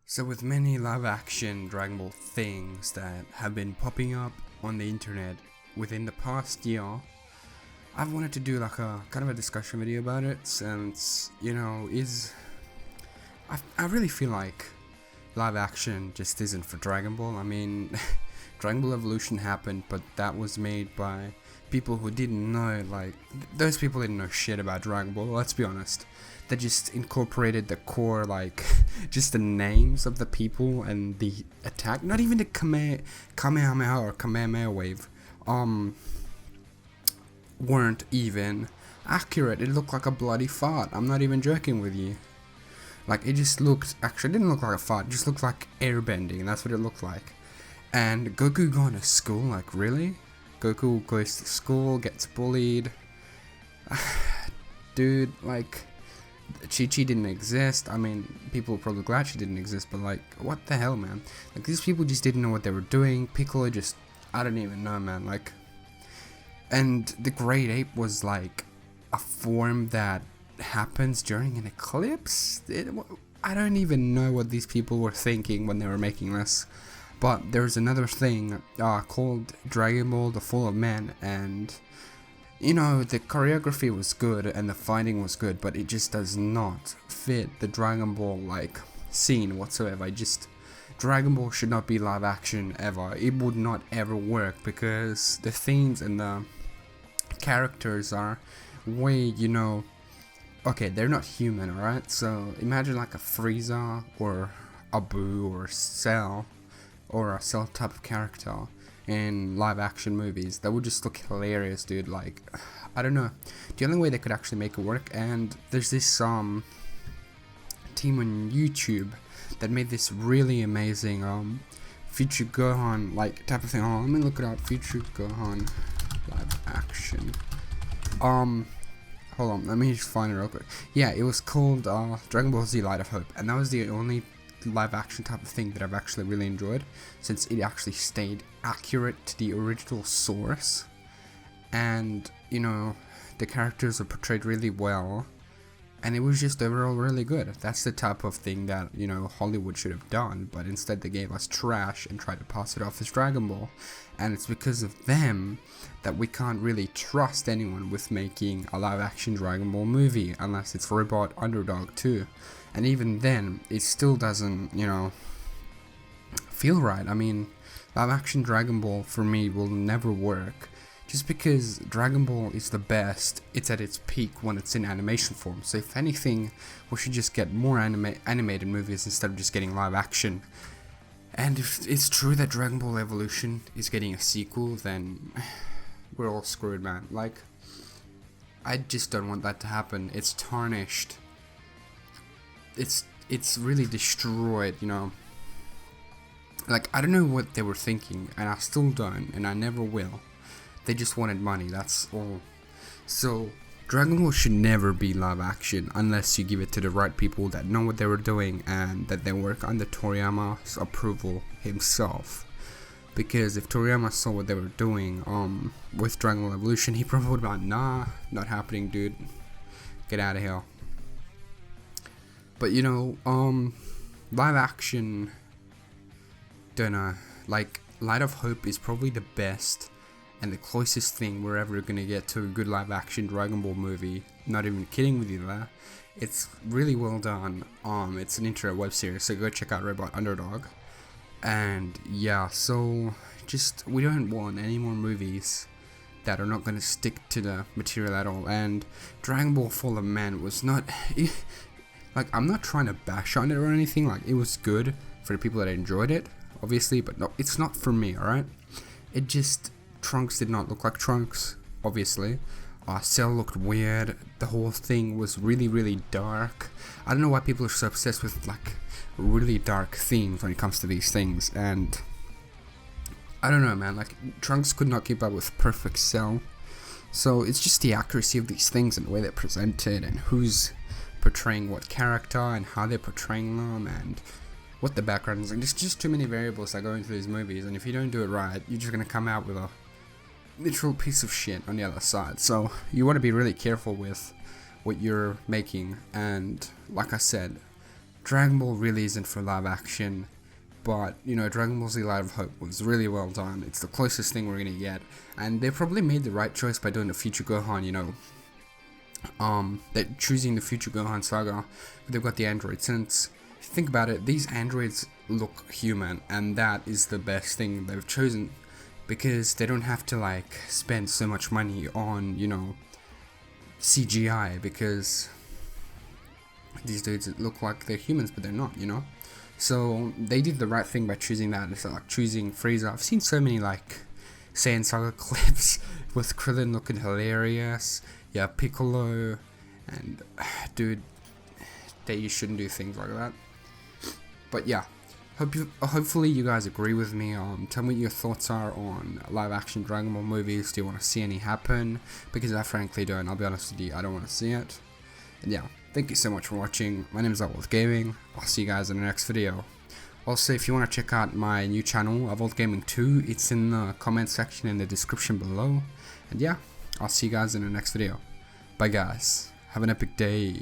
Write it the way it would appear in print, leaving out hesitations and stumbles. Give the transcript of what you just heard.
So with many live action Dragon Ball things that have been popping up on the internet within the past year, I've wanted to do like a kind of a discussion video about it since, I really feel like live action just isn't for Dragon Ball. I mean, Dragon Ball Evolution happened, but that was made by people who didn't know, those people didn't know shit about Dragon Ball, let's be honest. They just incorporated the core, just the names of the people and the attack, not even the Kamehameha or Kamehameha wave, weren't even accurate. It looked like a bloody fart, I'm not even joking with you. It just looked, actually it didn't look like a fart, it just looked like airbending, and that's what it looked like. And Goku going to school, really? Goku goes to school, gets bullied. Dude, Chi-Chi didn't exist. I mean, people were probably glad she didn't exist, but what the hell, man? These people just didn't know what they were doing. Piccolo just, I don't even know, man. And the Great Ape was a form that happens during an eclipse? I don't even know what these people were thinking when they were making this. But there's another thing called Dragon Ball The Fall of Man, and the choreography was good and the fighting was good, but it just does not fit the Dragon Ball scene whatsoever. Dragon Ball should not be live action ever. It would not ever work because the themes and the characters are way, okay, they're not human, alright? So imagine a Frieza or a Boo or Cell or a Cell type of character in live action movies. That would just look hilarious, dude. I don't know, the only way they could actually make it work, and there's this team on YouTube that made this really amazing Future Gohan type of thing. Oh, let me look it up. Future Gohan live action. Hold on, let me just find it real quick. Yeah, it was called Dragon Ball Z Light of Hope, and that was the only live action type of thing that I've actually really enjoyed, since it actually stayed accurate to the original source, and the characters are portrayed really well, and it was just overall really good. That's the type of thing that Hollywood should have done, but instead they gave us trash and tried to pass it off as Dragon Ball. And it's because of them that we can't really trust anyone with making a live action Dragon Ball movie unless it's Robot Underdog 2. And even then, it still doesn't, feel right. I mean, live action Dragon Ball for me will never work. Just because Dragon Ball is the best, it's at its peak when it's in animation form. So if anything, we should just get more animated movies instead of just getting live action. And if it's true that Dragon Ball Evolution is getting a sequel, then we're all screwed, man. I just don't want that to happen. It's tarnished. It's really destroyed, I don't know what they were thinking, and I still don't, and I never will. They just wanted money, that's all. So Dragon Ball should never be live action unless you give it to the right people that know what they were doing and that they work under Toriyama's approval himself. Because if Toriyama saw what they were doing with Dragon Ball Evolution, he probably would have been like, nah, not happening, dude. Get out of here. But live action, don't know, Light of Hope is probably the best and the closest thing we're ever gonna get to a good live action Dragon Ball movie. Not even kidding with you there. It's really well done. It's an internet web series, so go check out Robot Underdog. And yeah, so we don't want any more movies that are not gonna stick to the material at all. And Dragon Ball Fall of Man was not I'm not trying to bash on it or anything. It was good for the people that enjoyed it, obviously, but no, it's not for me, alright? Trunks did not look like Trunks, obviously. Cell looked weird. The whole thing was really, really dark. I don't know why people are so obsessed with, really dark themes when it comes to these things, and I don't know, man, Trunks could not keep up with perfect Cell. So it's just the accuracy of these things and the way they're presented and who's portraying what character and how they're portraying them and what the background is. There's just too many variables that go into these movies, and if you don't do it right, you're just gonna come out with a literal piece of shit on the other side. So you want to be really careful with what you're making, and like I said, Dragon Ball really isn't for live action, but you know, Dragon Ball Z Light of Hope was really well done. It's the closest thing we're gonna get, and they probably made the right choice by doing the Future Gohan. You know, they're choosing the Future Gohan saga, but they've got the androids. Since if you think about it, these androids look human, and that is the best thing they've chosen, because they don't have to like spend so much money on, you know, CGI, because these dudes look like they're humans but they're not, you know. So they did the right thing by choosing that. It's like choosing Frieza. I've seen so many like Saiyan Saga clips with Krillin looking hilarious, yeah, Piccolo, and dude, they shouldn't do things like that. But yeah, hopefully you guys agree with me. Tell me what your thoughts are on live action Dragon Ball movies. Do you want to see any happen? Because I frankly don't. I'll be honest with you, I don't want to see it. And yeah, thank you so much for watching. My name is iVoltGaming. I'll see you guys in the next video. Also, if you want to check out my new channel, iVoltGaming 2, it's in the comment section in the description below. And yeah, I'll see you guys in the next video. Bye guys. Have an epic day.